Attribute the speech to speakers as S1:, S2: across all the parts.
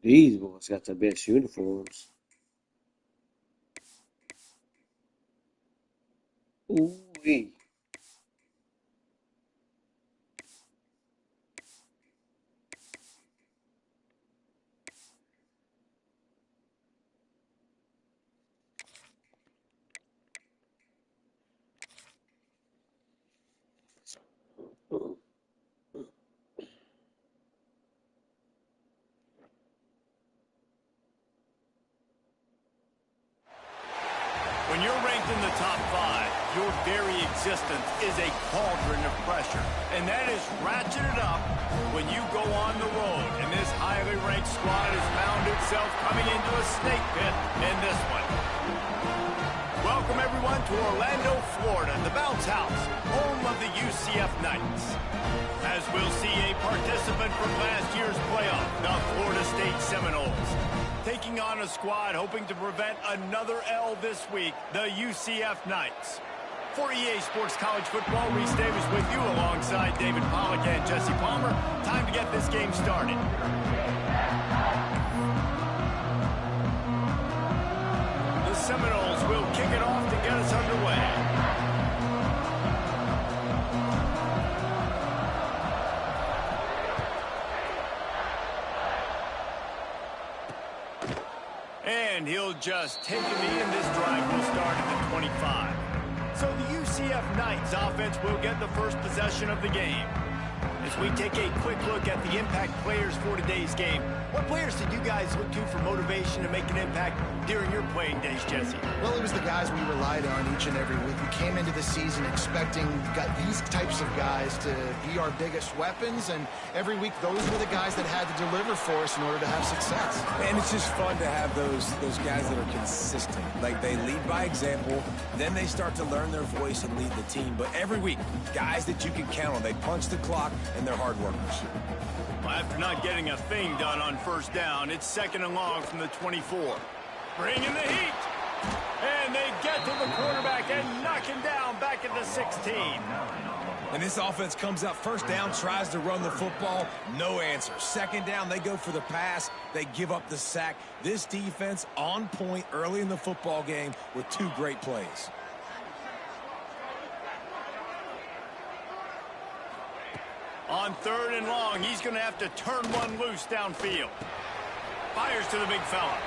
S1: These boys got the best uniforms. Ooh-wee.
S2: When you're ranked in the top 5, your very existence is a cauldron of pressure. And that is ratcheted up when you go on the road. And this highly ranked squad has found itself coming into a snake pit in this one. Welcome, everyone, to Orlando, Florida, the bounce house, home of the UCF Knights. As we'll see a participant from last year's playoff, the Florida State Seminoles, taking on a squad hoping to prevent another L this week, the UCF Knights. For EA Sports College Football, Reese Davis with you alongside David Pollack and Jesse Palmer. Time to get this game started. The Seminoles will kick it off to get us underway. And he'll just take a knee, and this drive will start at the 25. So the UCF Knights offense will get the first possession of the game. As we take a quick look at the impact players for today's game, what players did you guys look to for motivation to make an impact during your playing days, Jesse?
S3: Well, it was the guys we relied on each and every week. We came into the season expecting these types of guys to be our biggest weapons, and every week those were the guys that had to deliver for us in order to have success.
S4: And it's just fun to have those guys that are consistent. Like, they lead by example, then they start to learn their voice and lead the team. But every week, guys that you can count on. They punch the clock, and they're hard workers.
S2: Well, after not getting a thing done on first down, it's 2nd and long from the 24. Bringing the heat. And they get to the quarterback and knock him down back at the 16.
S4: And this offense comes out first down, tries to run the football, no answer. 2nd down, they go for the pass, they give up the sack. This defense on point early in the football game with 2 great plays.
S2: On 3rd and long, he's going to have to turn one loose downfield. Fires to the big fella.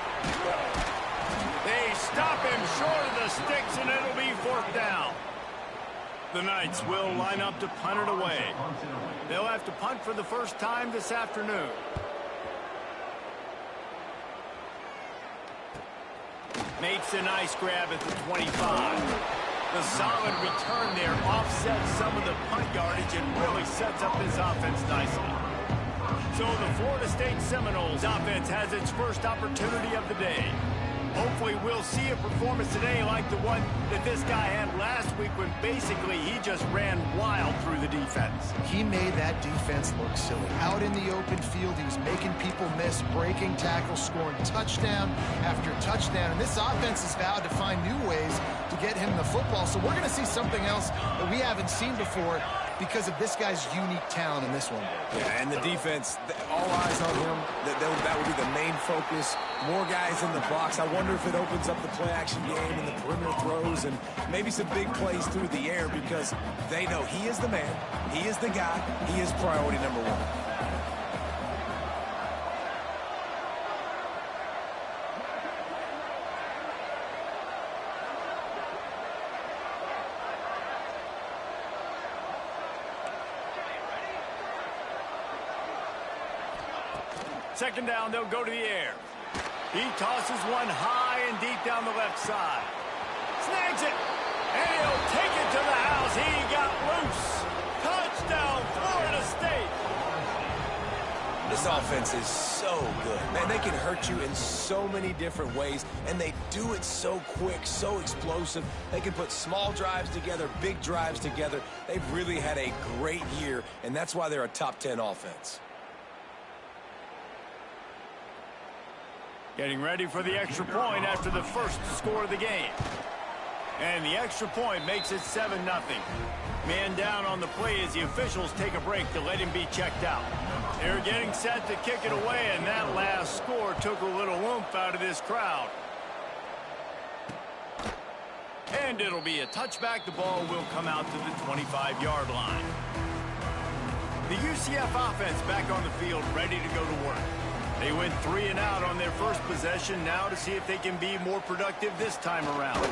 S2: They stop him short of the sticks, and it'll be 4th down. The Knights will line up to punt it away. They'll have to punt for the first time this afternoon. Makes a nice grab at the 25. The solid return there offsets some of the punt yardage and really sets up this offense nicely. So the Florida State Seminoles offense has its first opportunity of the day. Hopefully we'll see a performance today like the one that this guy had last week when basically he just ran wild through the defense.
S3: He made that defense look silly. Out in the open field, he was making people miss, breaking tackles, scoring touchdown after touchdown. And this offense has vowed to find new ways to get him the football. So we're going to see something else that we haven't seen before because of this guy's unique talent in this one.
S4: Yeah, and the defense, all eyes on him. That would be the main focus. More guys in the box. I wonder if it opens up the play-action game and the perimeter throws and maybe some big plays through the air because they know he is the man, he is the guy, he is priority number 1.
S2: Second down, they'll go to the air. He tosses one high and deep down the left side. Snags it, and he'll take it to the house. He got loose. Touchdown, Florida State.
S4: This offense is so good. Man, they can hurt you in so many different ways, and they do it so quick, so explosive. They can put small drives together, big drives together. They've really had a great year, and that's why they're a top 10 offense.
S2: Getting ready for the extra point after the first score of the game. And the extra point makes it 7-0. Man down on the play as the officials take a break to let him be checked out. They're getting set to kick it away, and that last score took a little oomph out of this crowd. And it'll be a touchback. The ball will come out to the 25-yard line. The UCF offense back on the field, ready to go to work. They went 3 and out on their first possession, now to see if they can be more productive this time around.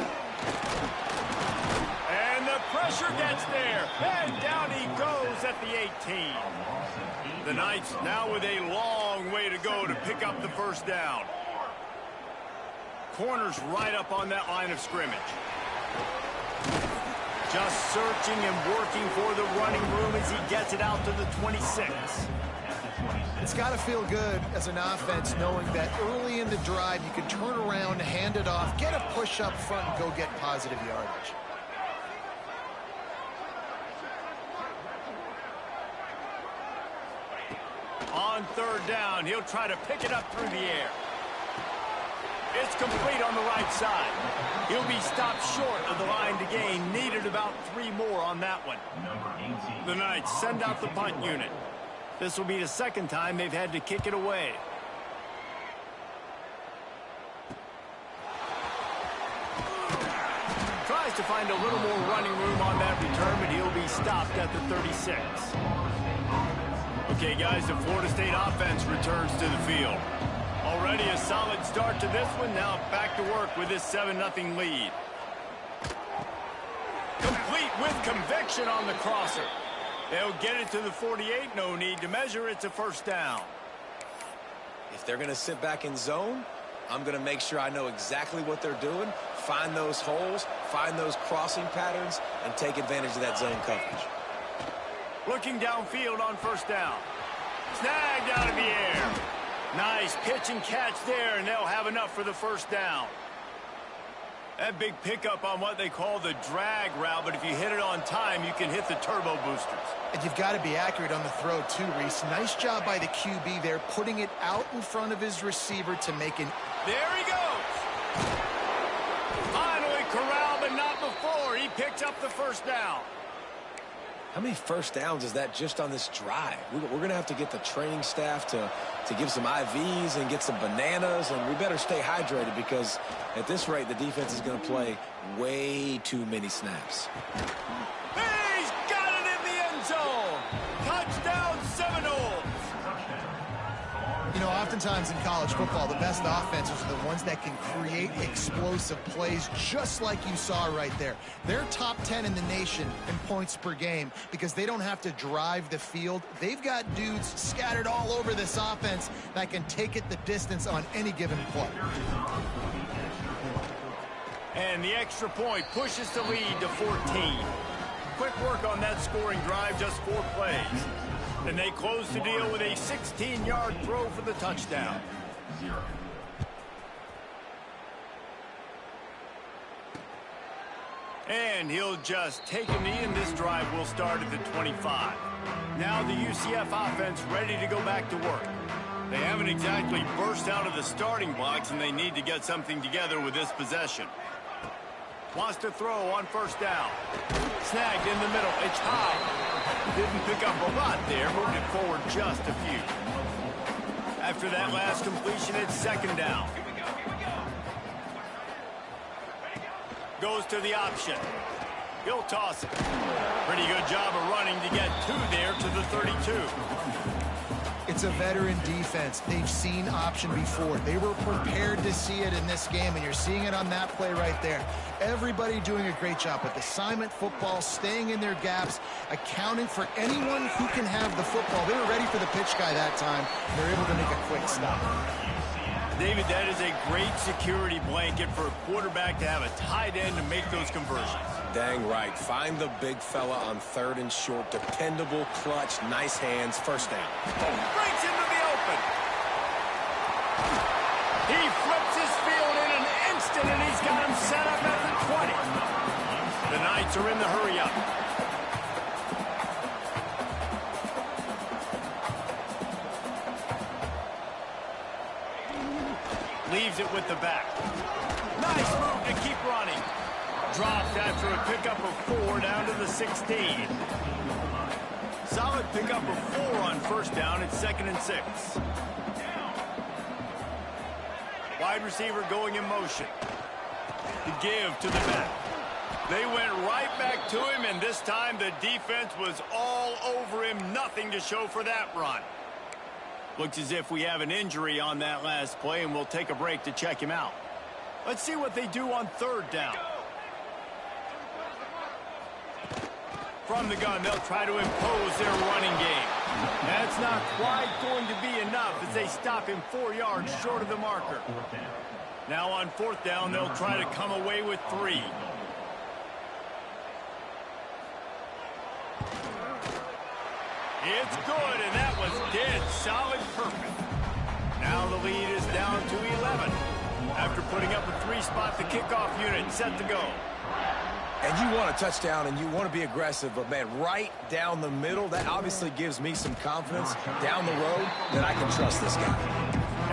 S2: And the pressure gets there, and down he goes at the 18. The Knights now with a long way to go to pick up the first down. Corners right up on that line of scrimmage. Just searching and working for the running room as he gets it out to the 26.
S3: It's got to feel good as an offense knowing that early in the drive you can turn around, hand it off, get a push up front, and go get positive yardage.
S2: On third down, he'll try to pick it up through the air. It's complete on the right side. He'll be stopped short of the line to gain. Needed about 3 more on that one. The Knights send out the punt unit. This will be the second time they've had to kick it away. Tries to find a little more running room on that return, but he'll be stopped at the 36. Okay, guys, the Florida State offense returns to the field. Already a solid start to this one. Now back to work with this 7-0 lead. Complete with conviction on the crosser. They'll get it to the 48. No need to measure. It's a first down.
S4: If they're going to sit back in zone, I'm going to make sure I know exactly what they're doing, find those holes, find those crossing patterns, and take advantage of that zone coverage.
S2: Looking downfield on first down. Snagged out of the air. Nice pitch and catch there, and they'll have enough for the first down. That big pickup on what they call the drag route, but if you hit it on time, you can hit the turbo boosters.
S3: And you've got to be accurate on the throw, too, Reese. Nice job by the QB there, putting it out in front of his receiver to make an...
S2: There he goes! Finally corralled, but not before. He picks up the first down.
S4: How many first downs is that just on this drive? We're going to have to get the training staff to give some IVs and get some bananas, and we better stay hydrated because at this rate, the defense is going to play way too many snaps.
S2: He's got it in the end zone. Touchdown, Seminoles.
S3: You know, oftentimes in college football, the best offenses are the ones that can create explosive plays just like you saw right there. They're top 10 in the nation in points per game because they don't have to drive the field. They've got dudes scattered all over this offense that can take it the distance on any given play.
S2: And the extra point pushes the lead to 14. Quick work on that scoring drive, just 4 plays. And they close the deal with a 16-yard throw for the touchdown. And he'll just take a knee, and this drive will start at the 25. Now the UCF offense ready to go back to work. They haven't exactly burst out of the starting blocks, and they need to get something together with this possession. Wants to throw on first down. Snagged in the middle. It's high. Didn't pick up a lot there. Moved it forward just a few. After that last completion, it's second down. Goes to the option. He'll toss it. Pretty good job of running to get 2 there to the 32.
S3: It's a veteran defense. They've seen option before. They were prepared to see it in this game, and you're seeing it on that play right there. Everybody doing a great job with assignment football, staying in their gaps, accounting for anyone who can have the football. They were ready for the pitch guy that time. They're able to make a quick stop.
S2: David, that is a great security blanket for a quarterback to have a tight end to make those conversions.
S4: Dang right. Find the big fella on 3rd and short. Dependable, clutch, nice hands. First down.
S2: Breaks into the open. He flips his field in an instant, and he's got him set up at the 20. The Knights are in the hurry-up. Leaves it with the back. Nice move to keep running. Dropped after a pickup of 4 down to the 16. Solid pickup of 4 on first down. It's 2nd and 6. Wide receiver going in motion. To give to the back. They went right back to him, and this time the defense was all over him. Nothing to show for that run. Looks as if we have an injury on that last play, and we'll take a break to check him out. Let's see what they do on 3rd down. From the gun, they'll try to impose their running game. That's not quite going to be enough as they stop him 4 yards short of the marker. Now on 4th down, they'll try to come away with 3. It's good, and that was dead solid perfect. Now the lead is down to 11. After putting up a 3-spot, the kickoff unit set to go.
S4: And you want a touchdown, and you want to be aggressive, but, man, right down the middle, that obviously gives me some confidence down the road that I can trust this guy.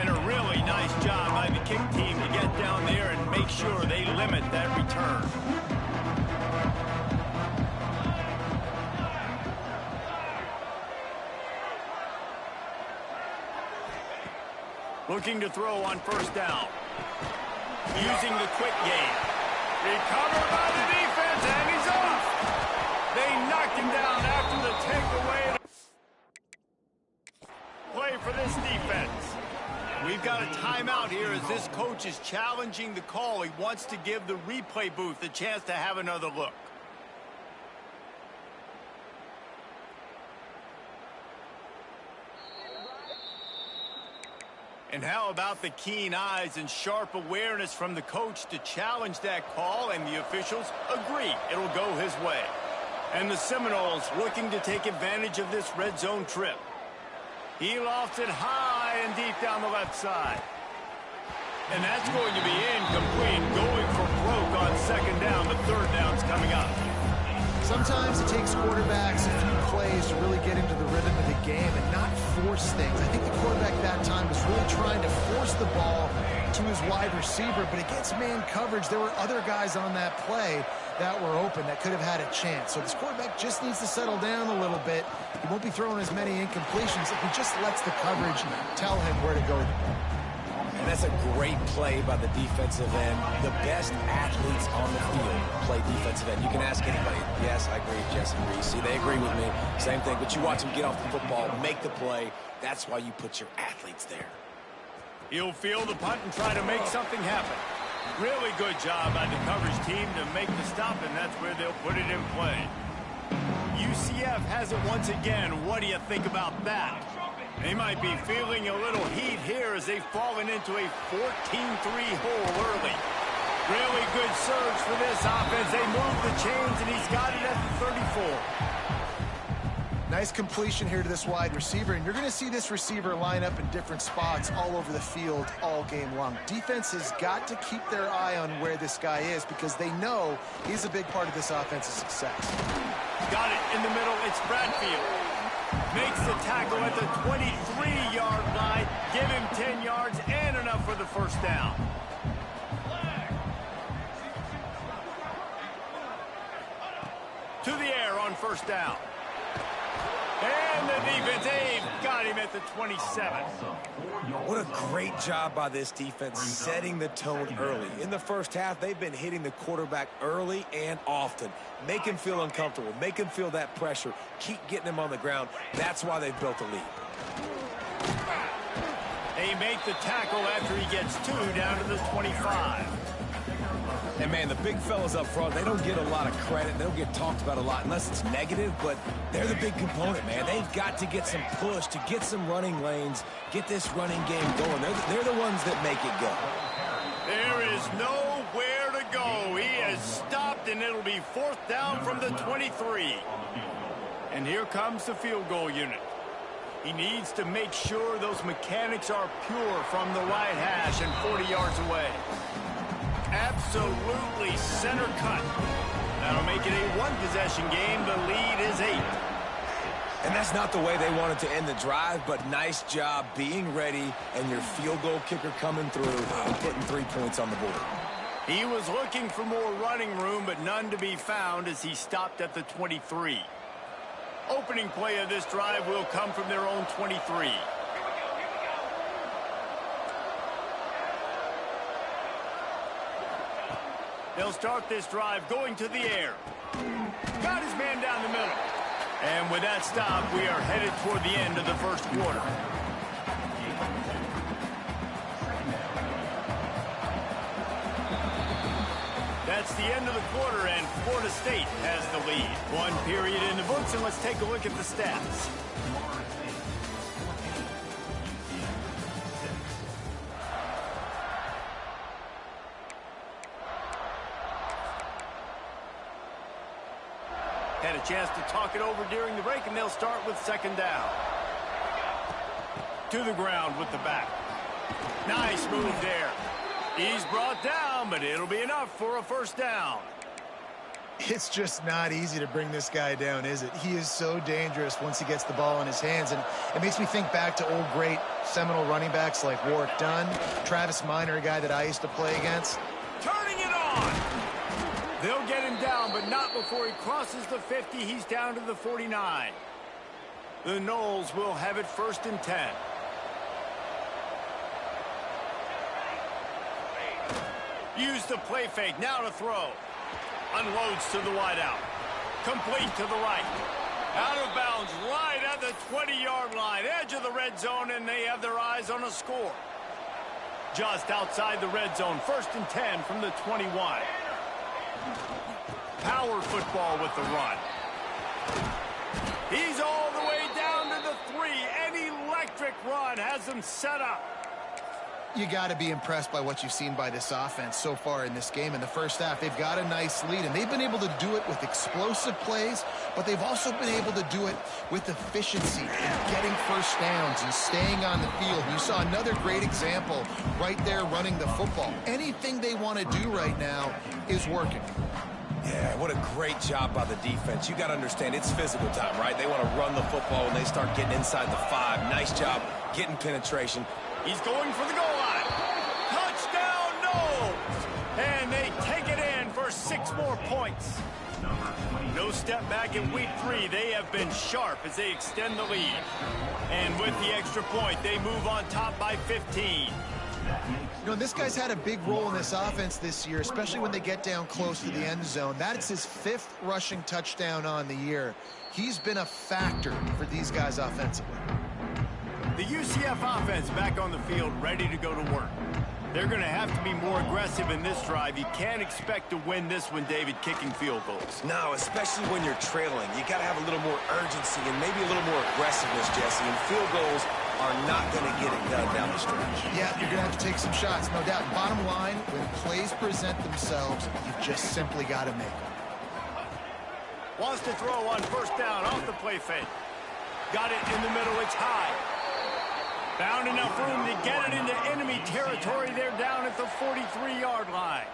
S2: And a really nice job by the kick team to get down there and make sure they limit that return. Looking to throw on 1st down. Using the quick game. Recovered by the defense, and he's off. They knocked him down after the takeaway. Play for this defense. We've got a timeout here as this coach is challenging the call. He wants to give the replay booth a chance to have another look. And how about the keen eyes and sharp awareness from the coach to challenge that call, and the officials agree it'll go his way. And the Seminoles looking to take advantage of this red zone trip. He lofts it high and deep down the left side. And that's going to be incomplete, going for broke on 2nd down. The 3rd down's coming up.
S3: Sometimes it takes quarterbacks a few plays to really get into the rhythm of the game and not force things. I think the quarterback that time was really trying to force the ball to his wide receiver, but against man coverage, there were other guys on that play that were open that could have had a chance. So this quarterback just needs to settle down a little bit. He won't be throwing as many incompletions if he just lets the coverage tell him where to go.
S4: And that's a great play by the defensive end. The best athletes on the field play defensive end. You can ask anybody. Yes, I agree. Jesse agrees. See, they agree with me. Same thing. But you watch them get off the football, make the play. That's why you put your athletes there.
S2: He'll field the punt and try to make something happen. Really good job by the coverage team to make the stop, and that's where they'll put it in play. UCF has it once again. What do you think about that? They might be feeling a little heat here as they've fallen into a 14-3 hole early. Really good surge for this offense. They move the chains, and he's got it at the 34.
S3: Nice completion here to this wide receiver, and you're going to see this receiver line up in different spots all over the field all game long. Defense has got to keep their eye on where this guy is because they know he's a big part of this offense's success.
S2: Got it in the middle. It's Bradfield. Makes the tackle at the 23-yard line. Give him 10 yards and enough for the 1st down. To the air on 1st down. And the defense, they've got him at the 27.
S4: What a great job by this defense setting the tone early. In the 1st half, they've been hitting the quarterback early and often. Make him feel uncomfortable. Make him feel that pressure. Keep getting him on the ground. That's why they've built a lead.
S2: They make the tackle after he gets 2 down to the 25.
S4: And, man, the big fellas up front, they don't get a lot of credit. They don't get talked about a lot unless it's negative, but they're the big component, man. They've got to get some push, to get some running lanes, get this running game going. They're the ones that make it go.
S2: There is nowhere to go. He has stopped, and it'll be 4th down from the 23. And here comes the field goal unit. He needs to make sure those mechanics are pure from the right hash and 40 yards away. Absolutely center cut. That'll make it a 1-possession game. The lead is 8.
S4: And that's not the way they wanted to end the drive, but nice job being ready and your field goal kicker coming through and putting 3 points on the board.
S2: He was looking for more running room, but none to be found as he stopped at the 23. Opening play of this drive will come from their own 23. They'll start this drive going to the air. Got his man down the middle. And with that stop, we are headed toward the end of the first quarter. That's the end of the quarter, and Florida State has the lead. One period in the books, and let's take a look at the stats. Had a chance to talk it over during the break, and they'll start with second down. To the ground with the back. Nice move there. He's brought down, but it'll be enough for a first down.
S3: It's just not easy to bring this guy down, is it? He is so dangerous once he gets the ball in his hands, and it makes me think back to old great seminal running backs like Warwick Dunn, Travis Minor, a guy that I used to play against.
S2: Turning it on. They'll get him down, but not before he crosses the 50. He's down to the 49. The Noles will have it first and 10. Use the play fake, now to throw. Unloads to the wideout. Complete to the right. Out of bounds, right at the 20-yard line. Edge of the red zone, and they have their eyes on a score. Just outside the red zone, first and 10 from the 21. Power football with the run. He's all the way down to the 3. An electric run has them set up.
S3: You got to be impressed by what you've seen by this offense so far in this game. In the first half, they've got a nice lead, and they've been able to do it with explosive plays, but they've also been able to do it with efficiency and getting first downs and staying on the field. You saw another great example right there running the football. Anything they want to do right now is working.
S4: Yeah, what a great job by the defense. You got to understand, it's physical time, right? They want to run the football when they start getting inside the 5. Nice job getting penetration.
S2: He's going for the goal line. Touchdown, no! And they take it in for 6 more points. No step back in week 3. They have been sharp as they extend the lead. And with the extra point, they move on top by 15.
S3: You know, this guy's had a big role in this offense this year, especially when they get down close to the end zone. That's his 5th rushing touchdown on the year. He's been a factor for these guys offensively.
S2: The UCF offense back on the field, ready to go to work. They're going to have to be more aggressive in this drive. You can't expect to win this one, David, kicking field goals.
S4: No, especially when you're trailing. You got to have a little more urgency and maybe a little more aggressiveness, Jesse. And field goals are not going to get it done down the stretch.
S3: Yeah, you're going to have to take some shots, no doubt. Bottom line, when plays present themselves, you just simply got to make them.
S2: Wants to throw on first down off the play fake. Got it in the middle. It's high. Found enough room to get it into enemy territory. They're down at the 43-yard line.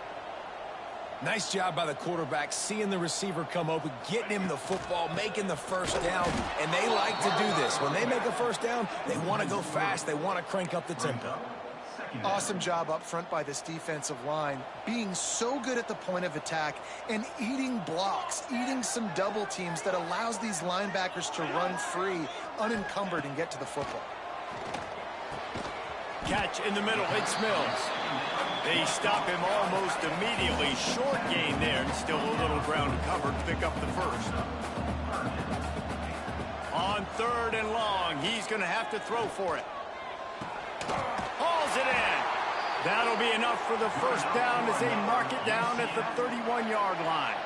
S4: Nice job by the quarterback, seeing the receiver come open, getting him the football, making the first down. And they like to do this. When they make a first down, they want to go fast. They want to crank up the tempo.
S3: Awesome job up front by this defensive line, being so good at the point of attack and eating blocks, eating some double teams that allows these linebackers to run free, unencumbered, and get to the football.
S2: Catch in the middle. It's Mills. They stop him almost immediately. Short gain there, and still a little ground to cover to pick up the first. On 3rd and long, he's going to have to throw for it. Hauls it in. That'll be enough for the first down as they mark it down at the 31-yard line.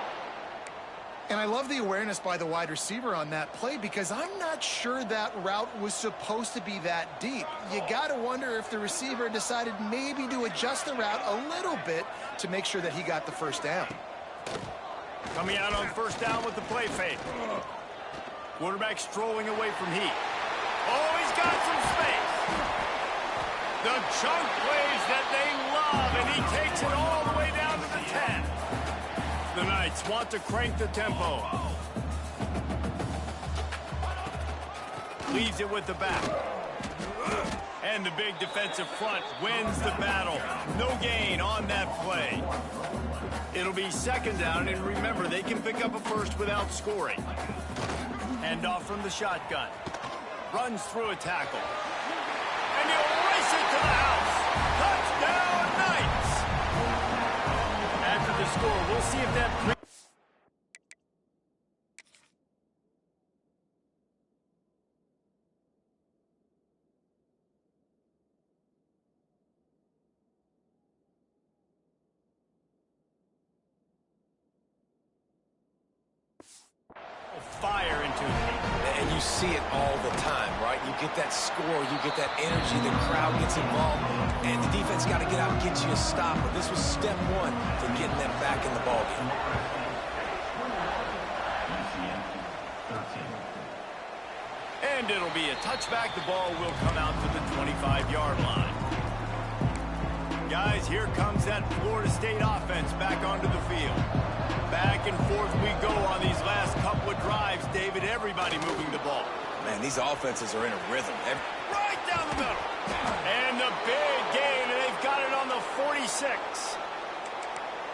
S3: And I love the awareness by the wide receiver on that play, because I'm not sure that route was supposed to be that deep. You got to wonder if the receiver decided maybe to adjust the route a little bit to make sure that he got the first down.
S2: Coming out on first down with the play fake. Quarterback strolling away from heat. Oh, he's got some space. The chunk plays that they love, and he takes it all the way down to the 10. The Knights want to crank the tempo. Leaves it with the back. And the big defensive front wins the battle. No gain on that play. It'll be second down, and remember, they can pick up a first without scoring. Hand off from the shotgun. Runs through a tackle. And he'll race it to the house. Touchdown, Knights! After the score, we'll see if that... fire into it.
S4: And you see it all the time, right? You get that score, you get that energy, the crowd gets involved, and the defense got to get out and get you a stop. But this was step one to getting them back in the ballgame.
S2: And it'll be a touchback. The ball will come out to the 25-yard line. Guys, here comes that Florida State offense back onto the field. Back and forth we go on these last couple of drives, David. Everybody moving the ball.
S4: Man, these offenses are in a rhythm.
S2: Right down the middle. And the big gain, and they've got it on the 46.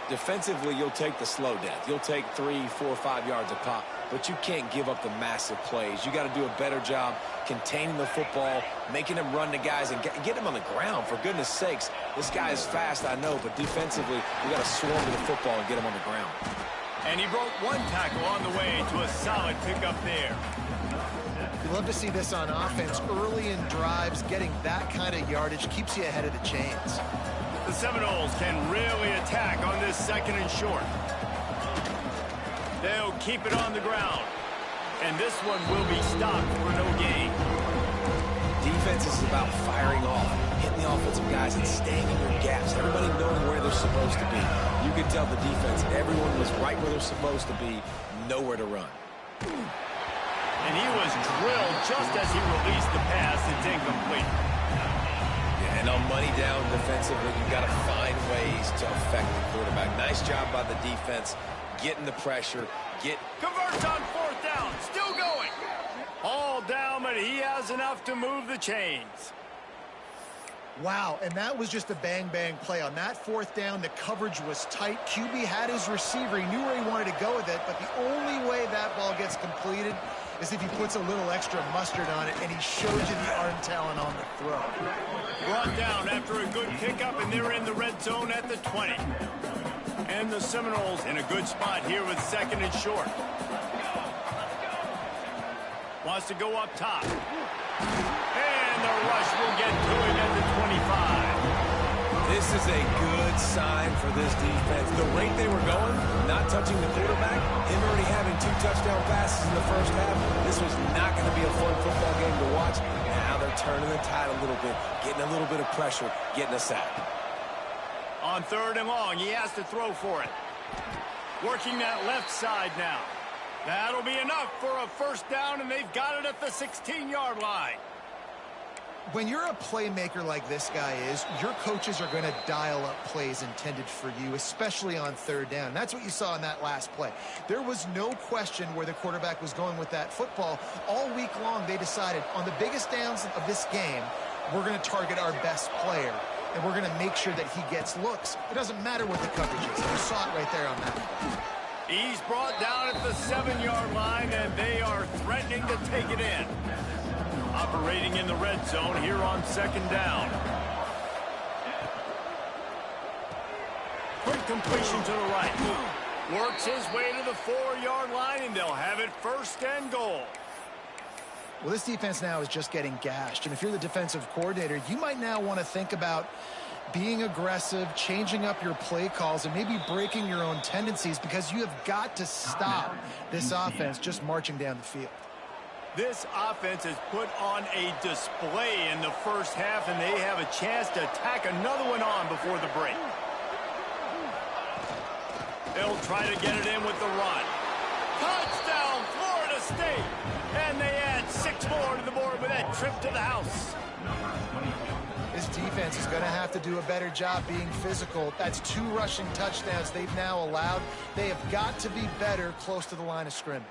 S4: Defensively, you'll take the slow death. You'll take 3, 4, 5 yards a pop, but you can't give up the massive plays. You got to do a better job containing the football, making them run the guys, and get them on the ground. For goodness sakes, this guy is fast, I know, but defensively, you got to swarm to the football and get him on the ground.
S2: And he broke one tackle on the way to a solid pickup there.
S3: You love to see this on offense. Early in drives, getting that kind of yardage keeps you ahead of the chains.
S2: The Seminoles can really attack on this second and short. They'll keep it on the ground. And this one will be stopped for no gain.
S4: Defense is about firing off, hitting the offensive guys and staying in your gaps. Everybody knowing where they're supposed to be. You could tell the defense, everyone was right where they're supposed to be, nowhere to run.
S2: And he was drilled just as he released the pass. It's incomplete.
S4: Yeah, and on money down defensively, you've got to find ways to affect the quarterback. Nice job by the defense, getting the pressure,
S2: Converts on fourth down, still going. All down, but he has enough to move the chains.
S3: Wow, and that was just a bang-bang play. On that fourth down, the coverage was tight. QB had his receiver. He knew where he wanted to go with it, but the only way that ball gets completed is if he puts a little extra mustard on it, and he shows you the arm talent on the throw.
S2: Brought down after a good pickup, and they're in the red zone at the 20. And the Seminoles in a good spot here with second and short. Wants to go up top. And the rush will get to him at the 25.
S4: This is a good sign for this defense. The rate they were going, not touching the quarterback, him already having 2 touchdown passes in the first half, this was not going to be a fun football game to watch. Now they're turning the tide a little bit, getting a little bit of pressure, getting a sack.
S2: On third and long, he has to throw for it. Working that left side now. That'll be enough for a first down, and they've got it at the 16-yard line.
S3: When you're a playmaker like this guy is, your coaches are going to dial up plays intended for you, especially on third down. That's what you saw in that last play. There was no question where the quarterback was going with that football. All week long, they decided on the biggest downs of this game, we're going to target our best player, and we're going to make sure that he gets looks. It doesn't matter what the coverage is. You saw it right there on that play.
S2: He's brought down at the 7-yard line, and they are threatening to take it in. Operating in the red zone here on second down. Quick completion to the right. Works his way to the 4-yard line, and they'll have it first and goal.
S3: Well, this defense now is just getting gashed. And if you're the defensive coordinator, you might now want to think about being aggressive, changing up your play calls, and maybe breaking your own tendencies, because you have got to stop this offense just marching down the field.
S2: This offense has put on a display in the first half, and they have a chance to tack another one on before the break. They'll try to get it in with the run. Touchdown, Florida State! And they add 6 more to the board with that trip to the house.
S3: This defense is going to have to do a better job being physical. That's 2 rushing touchdowns they've now allowed. They have got to be better close to the line of scrimmage.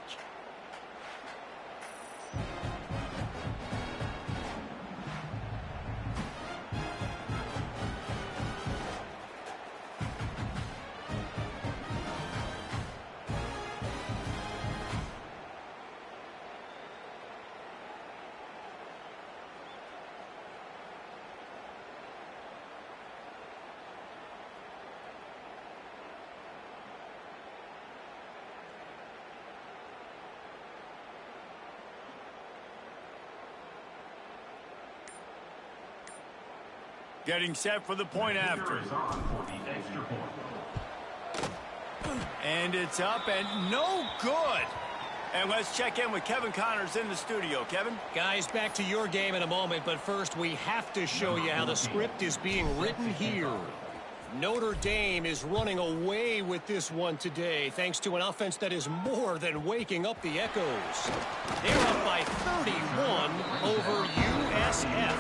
S2: Getting set for the point after. And it's up and no good. And let's check in with Kevin Connors in the studio. Kevin?
S5: Guys, back to your game in a moment, but first we have to show you how the script is being written here. Notre Dame is running away with this one today, thanks to an offense that is more than waking up the echoes. They're up by 31 over USF.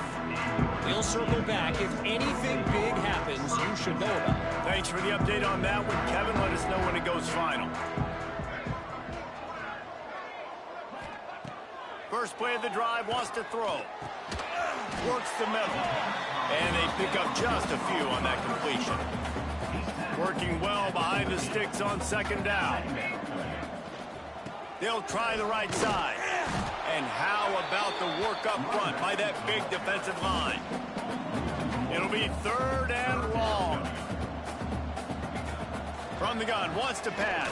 S5: We'll circle back if anything big happens you should know about.
S2: Thanks for the update on that one, Kevin. Let us know when it goes final. First play of the drive, wants to throw. Works the middle. And they pick up just a few on that completion. Working well behind the sticks on second down. They'll try the right side. And how about the work up front by that big defensive line? It'll be 3rd and long. From the gun, wants to pass.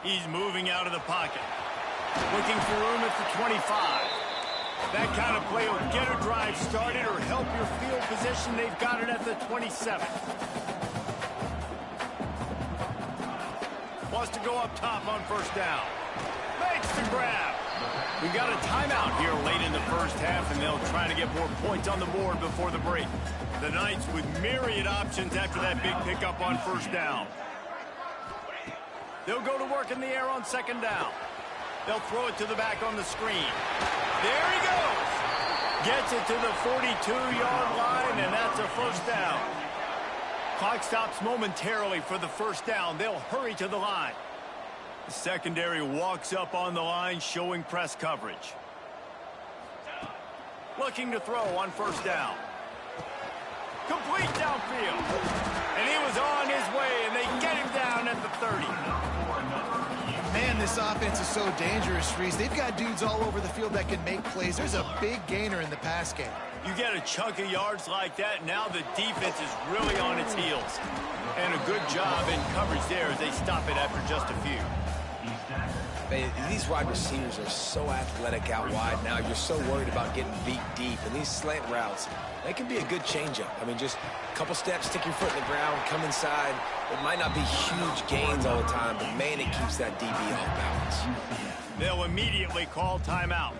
S2: He's moving out of the pocket. Looking for room at the 25. That kind of play will get a drive started or help your field position. They've got it at the 27. Wants to go up top on first down. Makes the grab. We got a timeout here late in the first half, and they'll try to get more points on the board before the break. The Knights with myriad options after that big pickup on first down. They'll go to work in the air on second down. They'll throw it to the back on the screen. There he goes. Gets it to the 42-yard line, and that's a first down. Clock stops momentarily for the first down. They'll hurry to the line. The secondary walks up on the line, showing press coverage. Looking to throw on first down. Complete downfield. And he was on his way, and they get him down at the 30.
S3: Man, this offense is so dangerous, Reese. They've got dudes all over the field that can make plays. There's a big gainer in the pass game.
S2: You get a chunk of yards like that, now the defense is really on its heels. And a good job in coverage there as they stop it after just a few.
S4: These wide receivers are so athletic out wide now. You're so worried about getting beat deep. And these slant routes, they can be a good changeup. I mean, just a couple steps, stick your foot in the ground, come inside. It might not be huge gains all the time, but, man, it keeps that DB off balance.
S2: They'll immediately call timeout.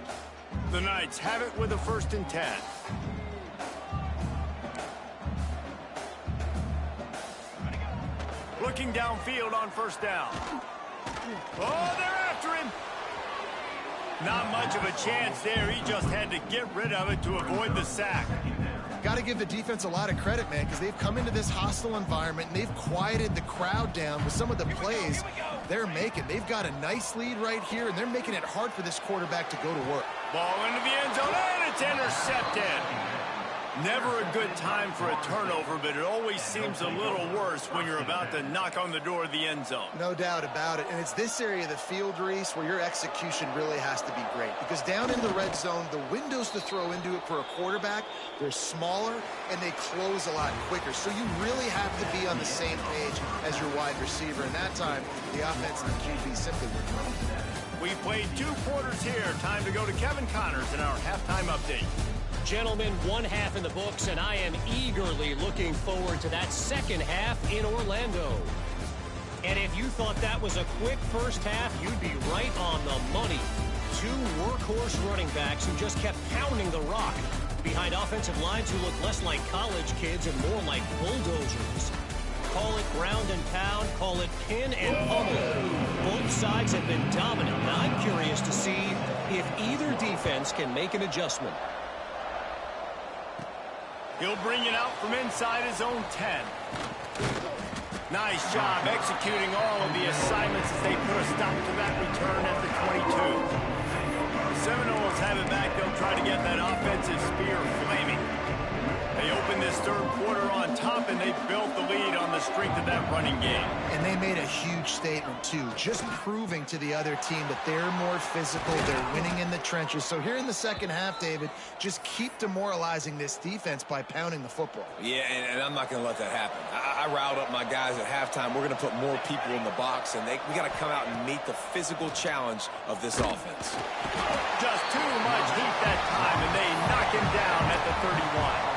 S2: The Knights have it with a 1st and 10. Looking downfield on first down. Oh, they're after him. Not much of a chance there. He just had to get rid of it to avoid the sack.
S3: Got to give the defense a lot of credit, man, because they've come into this hostile environment and they've quieted the crowd down with some of the plays they're making. They've got a nice lead right here, and they're making it hard for this quarterback to go to work.
S2: Ball into the end zone, and it's intercepted. Never a good time for a turnover, but it always seems a little worse when you're about to knock on the door of the end zone.
S3: No doubt about it. And it's this area of the field, Reese, where your execution really has to be great. Because down in the red zone, the windows to throw into it for a quarterback, they're smaller and they close a lot quicker. So you really have to be on the same page as your wide receiver. And that time, the offense and the QB simply were wrong.
S2: We played 2 quarters here. Time to go to Kevin Connors in our halftime update.
S5: Gentlemen, 1 half in the books, and I am eagerly looking forward to that second half in Orlando. And if you thought that was a quick first half, you'd be right on the money. 2 workhorse running backs who just kept pounding the rock behind offensive lines who look less like college kids and more like bulldozers. Call it ground and pound, call it pin and pummel. Both sides have been dominant, and I'm curious to see if either defense can make an adjustment.
S2: He'll bring it out from inside his own 10. Nice job executing all of the assignments as they put a stop to that return at the 22. The Seminoles have it back. They'll try to get that offensive spear flaming. They opened this third quarter on top, and they built the lead on the strength of that running game.
S3: And they made a huge statement, too, just proving to the other team that they're more physical, they're winning in the trenches. So here in the second half, David, just keep demoralizing this defense by pounding the football.
S4: Yeah, and I'm not going to let that happen. I riled up my guys at halftime. We're going to put more people in the box, and we got to come out and meet the physical challenge of this offense.
S2: Just too much heat that time, and they knock him down at the 31.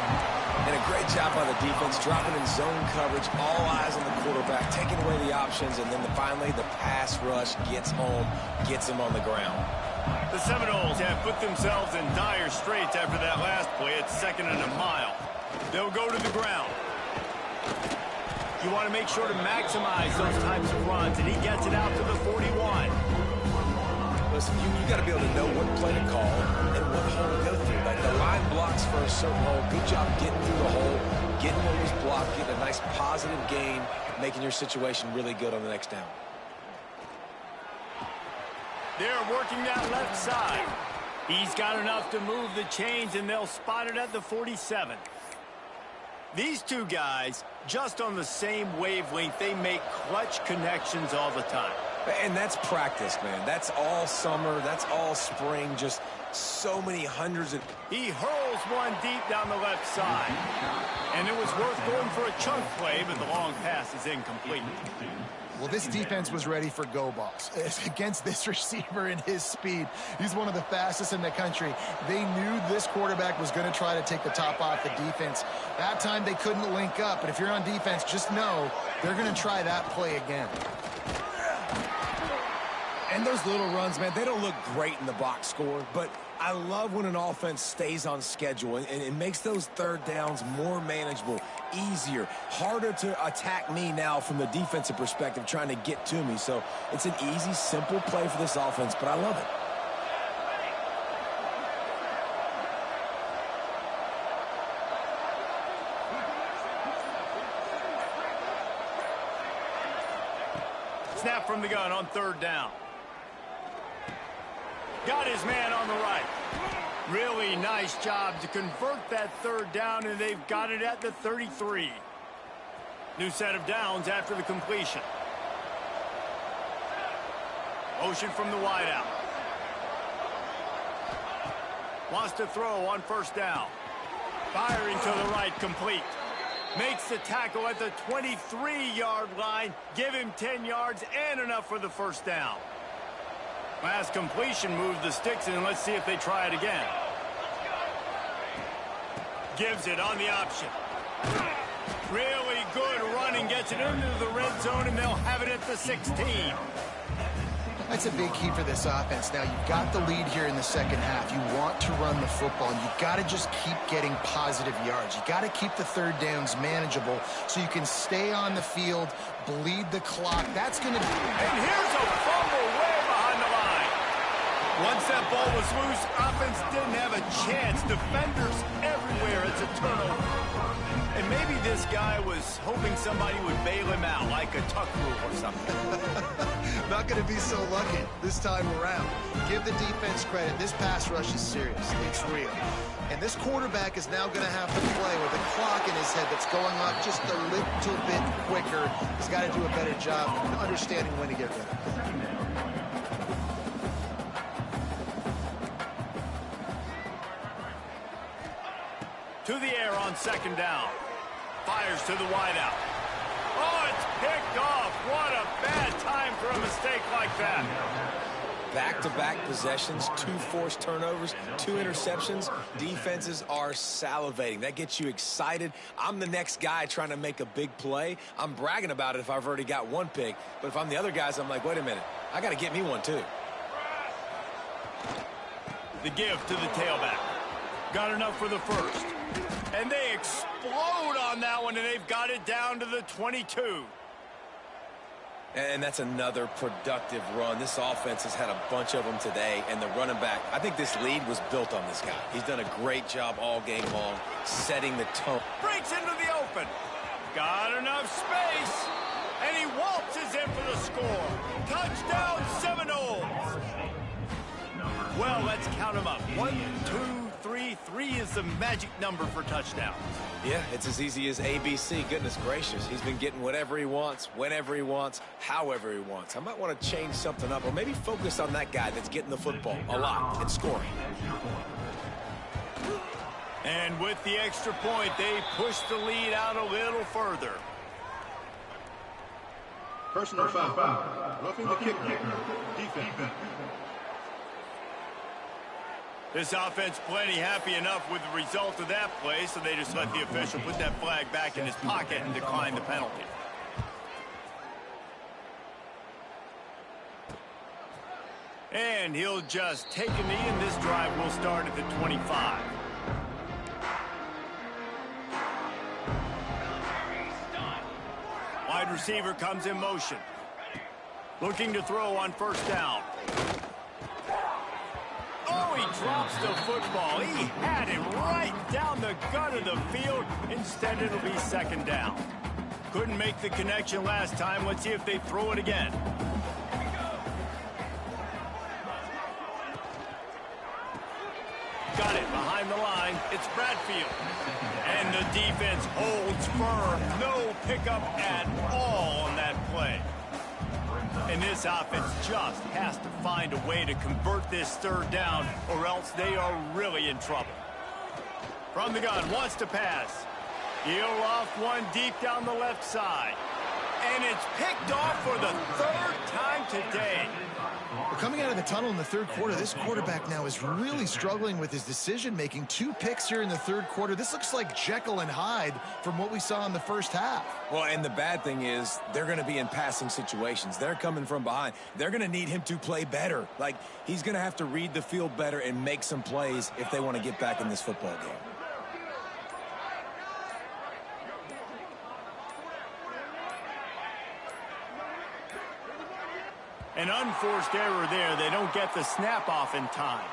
S4: And a great job by the defense, dropping in zone coverage, all eyes on the quarterback, taking away the options, and then finally the pass rush gets home, gets him on the ground.
S2: The Seminoles have put themselves in dire straits after that last play. It's 2nd and a mile. They'll go to the ground. You want to make sure to maximize those types of runs, and he gets it out to the 41.
S4: Listen, you got to be able to know what play to call and what hole to go through. Like the line blocks for a certain hole. Good job getting through the hole, getting what was blocked, getting a nice positive gain, making your situation really good on the next down.
S2: They're working that left side. He's got enough to move the chains, and they'll spot it at the 47. These two guys, just on the same wavelength, they make clutch connections all the time.
S4: And that's practice, man. That's all summer. That's all spring. Just so many hundreds of...
S2: He hurls one deep down the left side. And it was worth going for a chunk play, but the long pass is incomplete.
S3: Well, this defense was ready for go balls. Against this receiver and his speed, he's one of the fastest in the country. They knew this quarterback was going to try to take the top off the defense. That time they couldn't link up, but if you're on defense, just know they're going to try that play again.
S4: And those little runs, man, they don't look great in the box score, but I love when an offense stays on schedule and it makes those third downs more manageable, easier, harder to attack me now from the defensive perspective trying to get to me. So it's an easy, simple play for this offense, but I love it.
S2: Snap from the gun on 3rd down. Got his man on the right. Really nice job to convert that 3rd down, and they've got it at the 33. New set of downs after the completion. Motion from the wideout. Wants to throw on 1st down. Firing to the right, complete. Makes the tackle at the 23-yard line. Give him 10 yards and enough for the 1st down. Last completion moved the sticks, and let's see if they try it again. Gives it on the option. Really good running, gets it into the red zone, and they'll have it at the 16.
S3: That's a big key for this offense. Now, you've got the lead here in the second half. You want to run the football, and you've got to just keep getting positive yards. You got to keep the 3rd downs manageable so you can stay on the field, bleed the clock. That's going to be...
S2: And here's a fumble way behind the line. Once that ball was loose, offense didn't have a chance. Defenders everywhere. It's a turnover. And maybe this guy was hoping somebody would bail him out, like a tuck rule or something.
S3: Not going to be so lucky this time around. Give the defense credit. This pass rush is serious. It's real. And this quarterback is now going to have to play with a clock in his head that's going up just a little bit quicker. He's got to do a better job understanding when to get rid of it.
S2: To the air on 2nd down. Fires to the wideout. Oh, it's picked off. What a bad time for a mistake like that.
S4: Back-to-back possessions, 2 forced turnovers, 2 interceptions. Defenses are salivating. That gets you excited. I'm the next guy trying to make a big play. I'm bragging about it if I've already got 1 pick. But if I'm the other guys, I'm like, wait a minute. I got to get me one, too.
S2: The give to the tailback. Got enough for the 1st. And they explode on that one, and they've got it down to the 22.
S4: And that's another productive run. This offense has had a bunch of them today, and the running back, I think this lead was built on this guy. He's done a great job all game long, setting the tone.
S2: Breaks into the open. Got enough space, and he waltzes in for the score. Touchdown, Seminoles. Well, let's count them up. 1, 2, 3, 3 is the magic number for touchdowns.
S4: Yeah, it's as easy as ABC. Goodness gracious. He's been getting whatever he wants, whenever he wants, however he wants. I might want to change something up or maybe focus on that guy that's getting the football a lot and scoring.
S2: And with the extra point, they push the lead out a little further.
S6: Personal foul. Roughing the kicker. Defense.
S2: This offense plenty happy enough with the result of that play, so they just let the official put that flag back in his pocket and decline the penalty. And he'll just take a knee, and this drive will start at the 25. Wide receiver comes in motion. Looking to throw on first down. Oh, he drops the football. He had it right down the gut of the field. Instead, it'll be second down. Couldn't make the connection last time. Let's see if they throw it again. Got it behind the line. It's Bradfield. And the defense holds firm. No pickup at all on that play. And this offense just has to find a way to convert this third down, or else they are really in trouble. From the gun, wants to pass. He'll off one deep down the left side. And it's picked off for the third time today.
S3: Well, coming out of the tunnel in the third quarter, this quarterback now is really struggling with his decision-making. 2 picks here in the third quarter. This looks like Jekyll and Hyde from what we saw in the first half.
S4: Well, and the bad thing is they're going to be in passing situations. They're coming from behind. They're going to need him to play better. Like, he's going to have to read the field better and make some plays if they want to get back in this football game.
S2: An unforced error there. They don't get the snap off in time.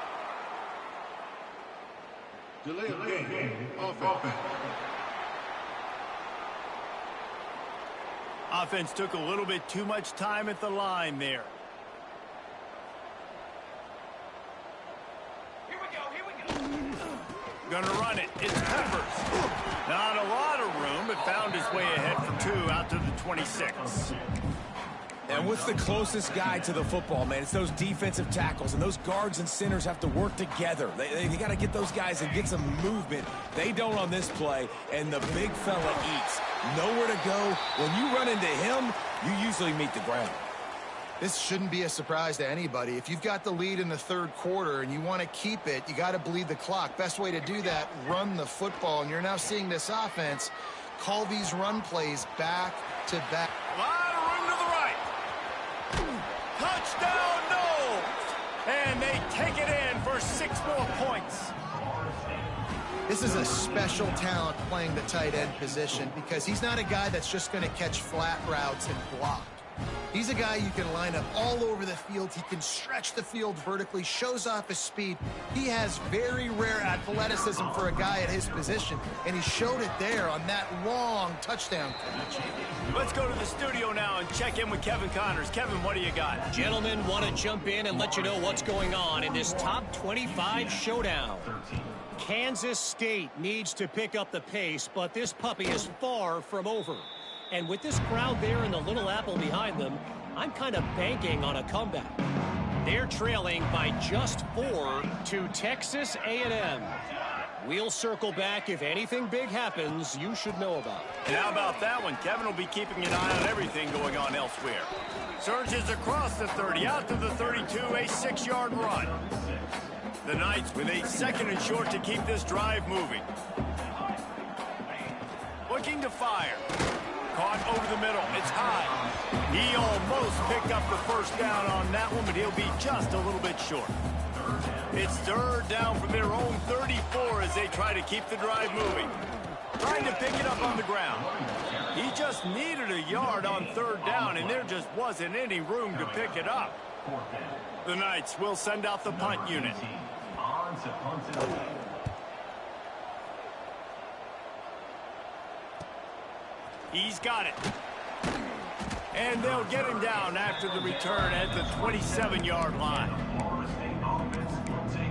S6: Delay of game. Offense.
S2: Offense took a little bit too much time at the line there.
S7: Here we go.
S2: Gonna run it. It's Peppers. Not a lot of room, but found his way ahead for 2 out to the 26.
S4: And what's the closest guy to the football, man? It's those defensive tackles, and those guards and centers have to work together. They got to get those guys and get some movement. They don't on this play, and the big fella eats. Nowhere to go. When you run into him, you usually meet the ground.
S3: This shouldn't be a surprise to anybody. If you've got the lead in the third quarter and you want to keep it, you got to bleed the clock. Best way to do that, run the football. And you're now seeing this offense call these run plays back to back.
S2: A lot of room to the right. Touchdown, no! And they take it in for 6 more points.
S3: This is a special talent playing the tight end position because he's not a guy that's just going to catch flat routes and block. He's a guy you can line up all over the field. He can stretch the field vertically, shows off his speed. He has very rare athleticism for a guy at his position, and he showed it there on that long touchdown catch.
S2: Let's go to the studio now and check in with Kevin Connors. Kevin, what do you got?
S5: Gentlemen, want to jump in and let you know what's going on in this top 25 showdown. Kansas State needs to pick up the pace, but this puppy is far from over. And with this crowd there and the Little Apple behind them, I'm kind of banking on a comeback. They're trailing by just 4 to Texas A&M. We'll circle back if anything big happens you should know about.
S2: And how about that one? Kevin will be keeping an eye on everything going on elsewhere. Surges across the 30, out to the 32, a 6-yard run. The Knights with a 2nd and short to keep this drive moving. Looking to fire. Caught over the middle. It's high. He almost picked up the first down on that one, but he'll be just a little bit short. It's 3rd down from their own 34 as they try to keep the drive moving. Trying to pick it up on the ground. He just needed a yard on 3rd down, and there just wasn't any room to pick it up. The Knights will send out the punt unit. He's got it. And they'll get him down after the return at the 27-yard line.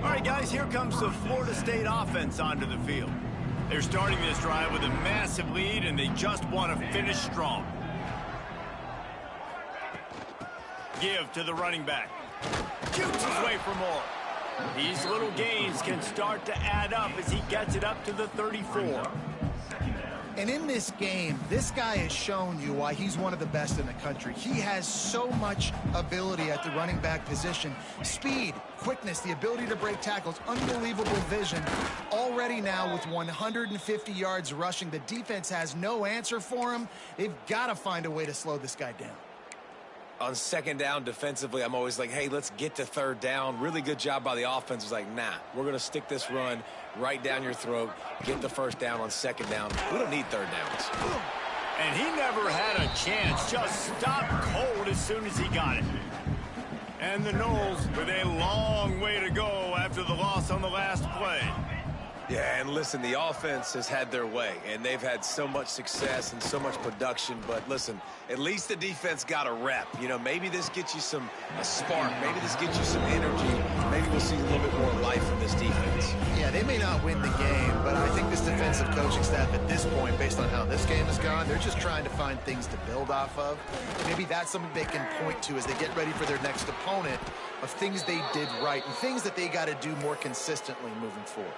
S2: All right, guys, here comes the Florida State offense onto the field. They're starting this drive with a massive lead, and they just want to finish strong. Give to the running back. Shoots his way for more. These little gains can start to add up as he gets it up to the 34.
S3: And in this game, this guy has shown you why he's one of the best in the country. He has so much ability at the running back position. Speed, quickness, the ability to break tackles, unbelievable vision. Already now with 150 yards rushing, the defense has no answer for him. They've got to find a way to slow this guy down.
S4: On second down defensively, I'm always like, hey, let's get to third down. Really good job by the offense. It's like, nah, we're going to stick this run right down your throat, get the first down on second down. We don't need third downs.
S2: And he never had a chance. Just stopped cold as soon as he got it. And the Noles with a long way to go after the loss on the last play.
S4: Yeah, and listen, the offense has had their way, and they've had so much success and so much production. But listen, at least the defense got a rep. You know, maybe this gets you a spark. Maybe this gets you some energy. Maybe we'll see a little bit more life from this defense.
S3: Yeah, they may not win the game, but I think this defensive coaching staff at this point, based on how this game has gone, they're just trying to find things to build off of. Maybe that's something they can point to as they get ready for their next opponent, of things they did right and things that they got to do more consistently moving forward.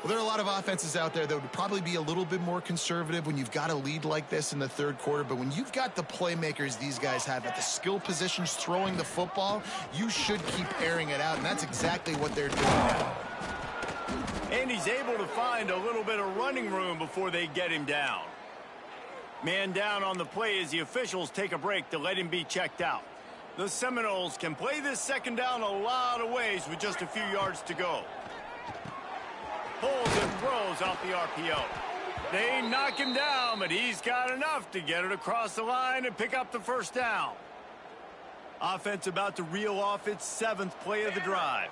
S3: Well, there are a lot of offenses out there that would probably be a little bit more conservative when you've got a lead like this in the third quarter. But when you've got the playmakers these guys have at the skill positions throwing the football, you should keep airing it out. And that's exactly what they're doing now.
S2: And he's able to find a little bit of running room before they get him down. Man down on the play as the officials take a break to let him be checked out. The Seminoles can play this second down a lot of ways with just a few yards to go. Pulls and throws off the RPO. They knock him down, but he's got enough to get it across the line and pick up the first down. Offense about to reel off its 7th play of the drive.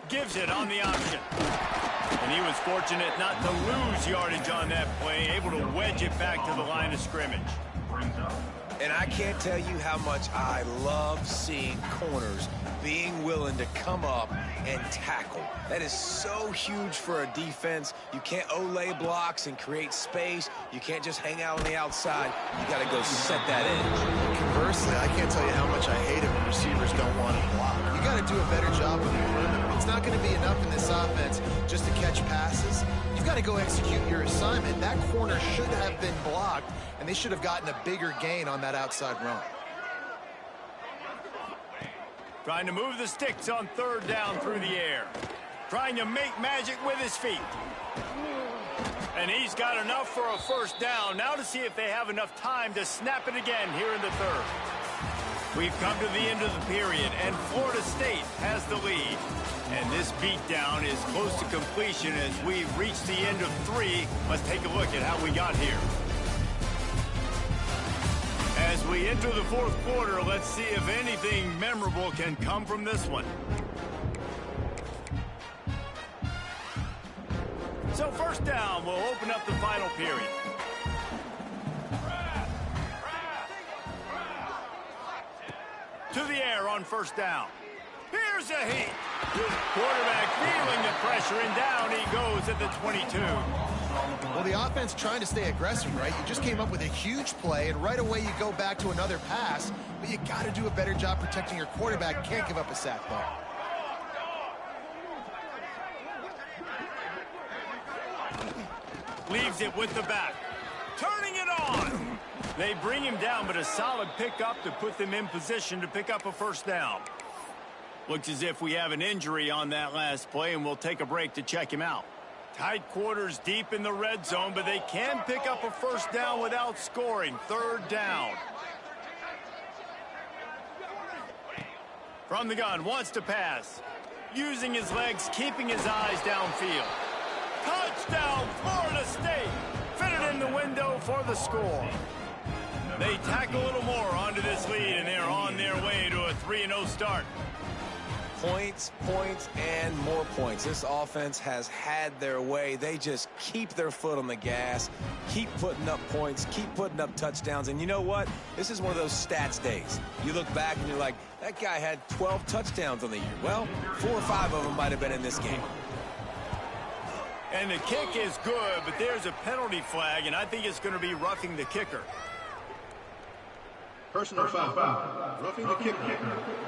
S2: Gives it on the option. And he was fortunate not to lose yardage on that play, able to wedge it back to the line of scrimmage.
S4: And I can't tell you how much I love seeing corners being willing to come up and tackle. That is so huge for a defense. You can't Olay blocks and create space. You can't just hang out on the outside. You got to go set that edge.
S3: Conversely, I can't tell you how much I hate it when receivers don't want to block. You got to do a better job on the perimeter. It's not going to be enough in this offense just to catch passes. You've got to go execute your assignment. That corner should have been blocked, and they should have gotten a bigger gain on that outside run.
S2: Trying to move the sticks on third down through the air. Trying to make magic with his feet. And he's got enough for a first down. Now to see if they have enough time to snap it again here in the third. We've come to the end of the period, and Florida State has the lead. And this beatdown is close to completion as we've reached the end of 3. Let's take a look at how we got here. As we enter the fourth quarter, let's see if anything memorable can come from this one. So first down, we'll open up the final period. To the air on first down. Here's a heat. Quarterback feeling the pressure, and down he goes at the 22.
S3: Well, the offense trying to stay aggressive, right? You just came up with a huge play, and right away you go back to another pass, but you got to do a better job protecting your quarterback. Can't give up a sack there.
S2: Leaves it with the back. Turning it on. They bring him down, but a solid pickup to put them in position to pick up a first down. Looks as if we have an injury on that last play, and we'll take a break to check him out. Tight quarters deep in the red zone, but they can pick up a first down without scoring. Third down. From the gun, wants to pass. Using his legs, keeping his eyes downfield. Touchdown, Florida State. Fitted in the window for the score. They tack a little more onto this lead, and they're on their way to a 3-0 start.
S4: Points, points, and more points. This offense has had their way. They just keep their foot on the gas, keep putting up points, keep putting up touchdowns. And you know what? This is one of those stats days. You look back and you're like, that guy had 12 touchdowns on the year. Well, 4 or 5 of them might have been in this game.
S2: And the kick is good, but there's a penalty flag, and I think it's going to be roughing the kicker.
S6: Personal foul. Roughing the kicker.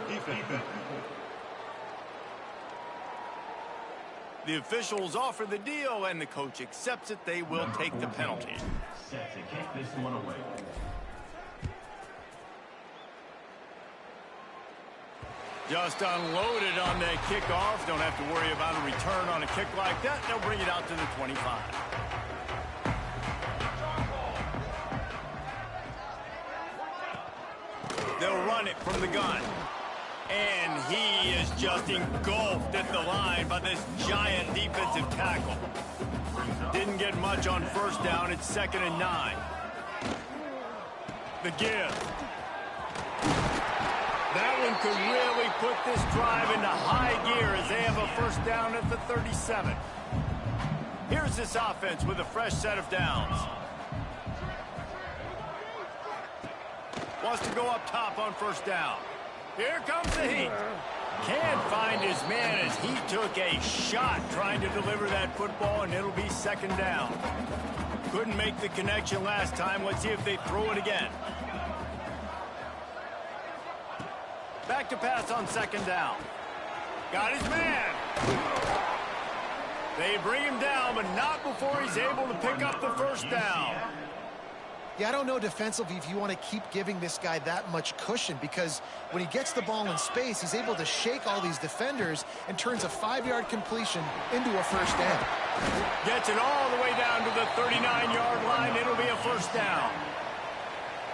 S6: Defense.
S2: The officials offer the deal, and the coach accepts it. They will take the penalty.
S6: Set to kick this one away.
S2: Just unloaded on that kickoff. Don't have to worry about a return on a kick like that. They'll bring it out to the 25. They'll run it from the gun. And he is just engulfed at the line by this giant defensive tackle. Didn't get much on first down. It's 2nd and 9. The give. That one could really put this drive into high gear as they have a first down at the 37. Here's this offense with a fresh set of downs. Wants to go up top on first down. Here comes the heat. Can't find his man as he took a shot trying to deliver that football, and it'll be 2nd down. Couldn't make the connection last time. Let's see if they throw it again. Back to pass on 2nd down. Got his man. They bring him down, but not before he's able to pick up the first down.
S3: Yeah, I don't know defensively if you want to keep giving this guy that much cushion, because when he gets the ball in space, he's able to shake all these defenders and turns a 5-yard completion into a first down.
S2: Gets it all the way down to the 39-yard line. It'll be a first down.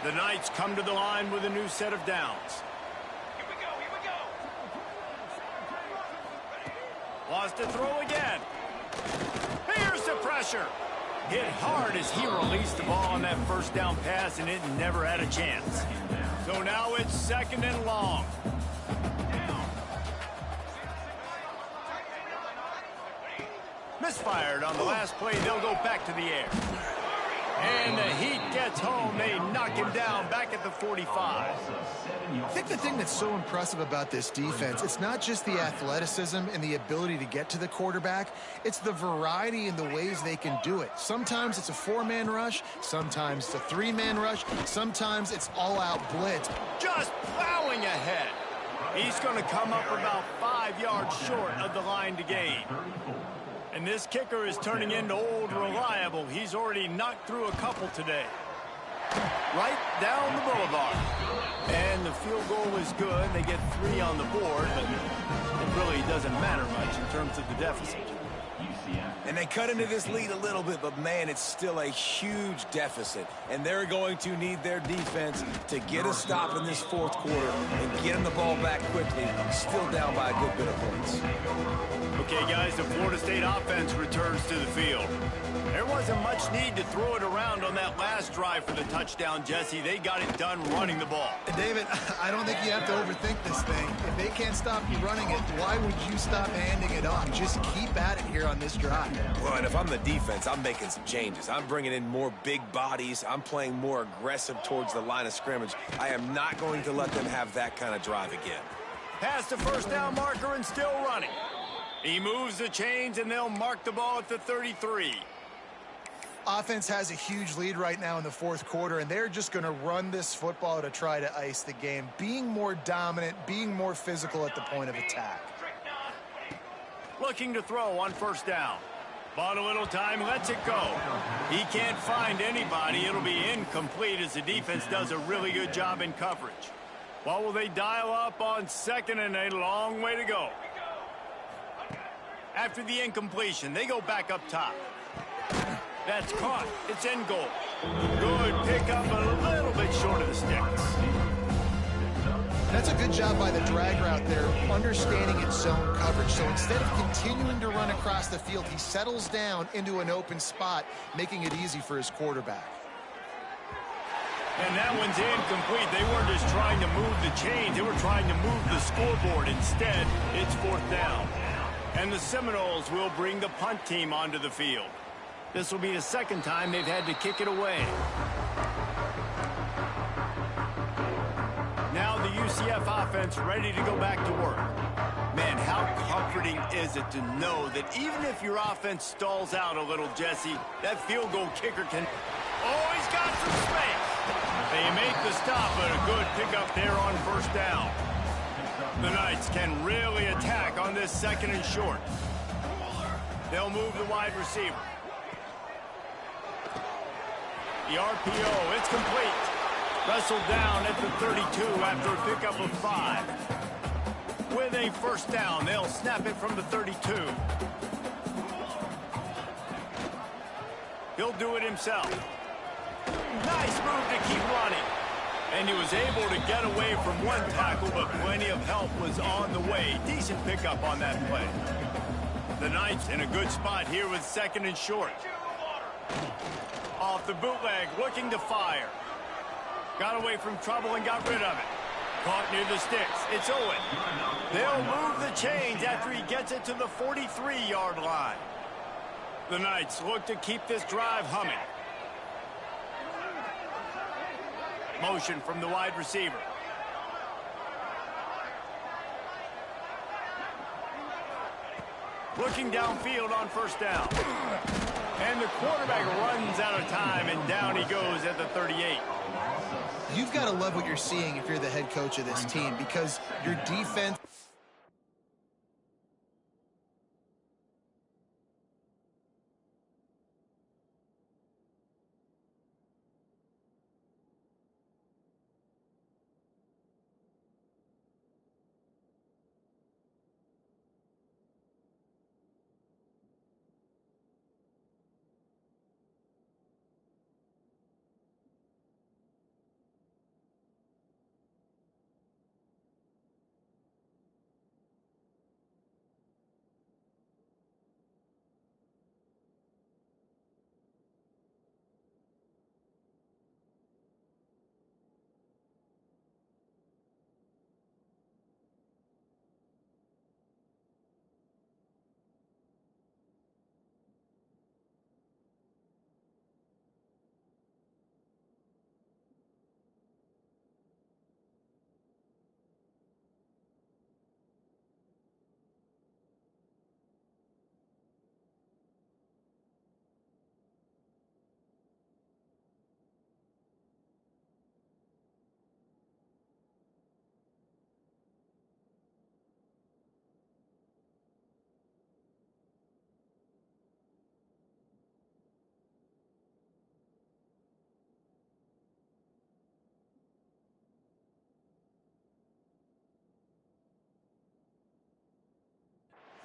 S2: The Knights come to the line with a new set of downs.
S7: Here we go.
S2: Wants to throw again. Here's the pressure. Hit hard as he released the ball on that first down pass, and it never had a chance. So now it's 2nd and long. Misfired on the last play. They'll go back to the air. And the Heat gets home. They knock him down back at the 45.
S3: I think the thing that's so impressive about this defense, it's not just the athleticism and the ability to get to the quarterback. It's the variety in the ways they can do it. Sometimes it's a 4-man rush. Sometimes it's a 3-man rush. Sometimes it's all-out blitz.
S2: Just plowing ahead. He's going to come up about 5 yards short of the line to gain. And this kicker is turning into old reliable. He's already knocked through a couple today. Right down the boulevard. And the field goal is good. They get 3 on the board, but it really doesn't matter much in terms of the deficit.
S4: And they cut into this lead a little bit, but, man, it's still a huge deficit. And they're going to need their defense to get a stop in this 4th quarter and get them the ball back quickly, still down by a good bit of points.
S2: Okay, guys, the Florida State offense returns to the field. There wasn't much need to throw it around on that last drive for the touchdown, Jesse. They got it done running the ball.
S3: David, I don't think you have to overthink this thing. If they can't stop you running it, why would you stop handing it off? Just keep at it here on this drive.
S4: Well, and if I'm the defense, I'm making some changes. I'm bringing in more big bodies. I'm playing more aggressive towards the line of scrimmage. I am not going to let them have that kind of drive again.
S2: Past the first down marker and still running. He moves the chains, and they'll mark the ball at the 33.
S3: Offense has a huge lead right now in the 4th quarter, and they're just going to run this football to try to ice the game, being more dominant, being more physical at the point of attack.
S2: Looking to throw on first down. Bought a little time, lets it go. He can't find anybody. It'll be incomplete as the defense does a really good job in coverage. What will they dial up on 2nd and a long way to go? After the incompletion, they go back up top. That's caught. It's in goal. Good pickup, a little bit short of the sticks.
S3: That's a good job by the drag route there, understanding its zone coverage. So instead of continuing to run across the field, he settles down into an open spot, making it easy for his quarterback.
S2: And that one's incomplete. They weren't just trying to move the chains. They were trying to move the scoreboard. Instead, it's 4th down. And the Seminoles will bring the punt team onto the field. This will be the 2nd time they've had to kick it away. Now the UCF offense ready to go back to work. Man, how comforting is it to know that even if your offense stalls out a little, Jesse, that field goal kicker can... Oh, he's got some space. They make the stop, but a good pickup there on 1st down. The Knights can really attack on this 2nd and short. They'll move the wide receiver. The RPO, it's complete. Wrestled down at the 32 after a pickup of 5. With a 1st down, they'll snap it from the 32. He'll do it himself. Nice move to keep running. And he was able to get away from one tackle, but plenty of help was on the way. Decent pickup on that play. The Knights in a good spot here with 2nd and short. Off the bootleg, looking to fire. Got away from trouble and got rid of it. Caught near the sticks. It's Owen. They'll move the chains after he gets it to the 43-yard line. The Knights look to keep this drive humming. Motion from the wide receiver. Looking downfield on 1st down. And the quarterback runs out of time, and down he goes at the 38.
S3: You've got to love what you're seeing if you're the head coach of this team, because your defense...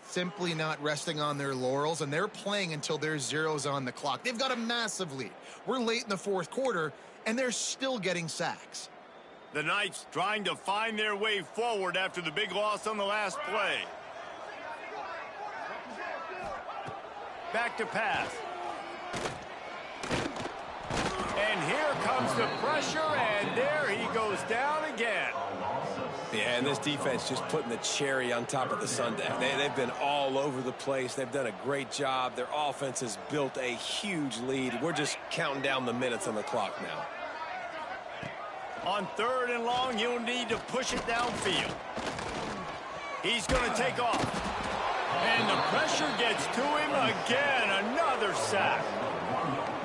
S3: simply not resting on their laurels, and they're playing until there's zeros on the clock. They've got a massive lead. We're late in the 4th quarter, and they're still getting sacks.
S2: The Knights trying to find their way forward after the big loss on the last play. Back to pass. And here comes the pressure, and there he goes down again.
S4: Yeah, and this defense just putting the cherry on top of the sundae. They've been all over the place. They've done a great job. Their offense has built a huge lead. We're just counting down the minutes on the clock now.
S2: On 3rd and long, you'll need to push it downfield. He's going to take off. And the pressure gets to him again. Another sack.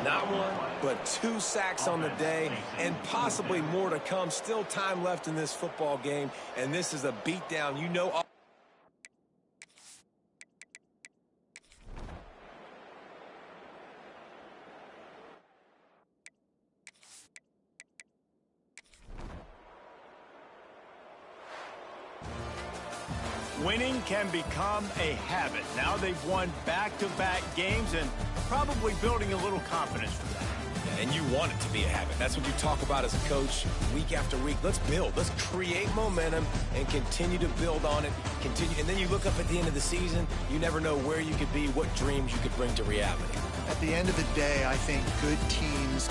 S4: Not one, but 2 sacks on the day, and possibly more to come. Still time left in this football game, and this is a beatdown. You know...
S2: Winning can become a habit. Now they've won back-to-back games and probably building a little confidence from that.
S4: And you want it to be a habit. That's what you talk about as a coach week after week. Let's build. Let's create momentum and continue to build on it. Continue, and then you look up at the end of the season, you never know where you could be, what dreams you could bring to reality.
S3: At the end of the day, I think good teams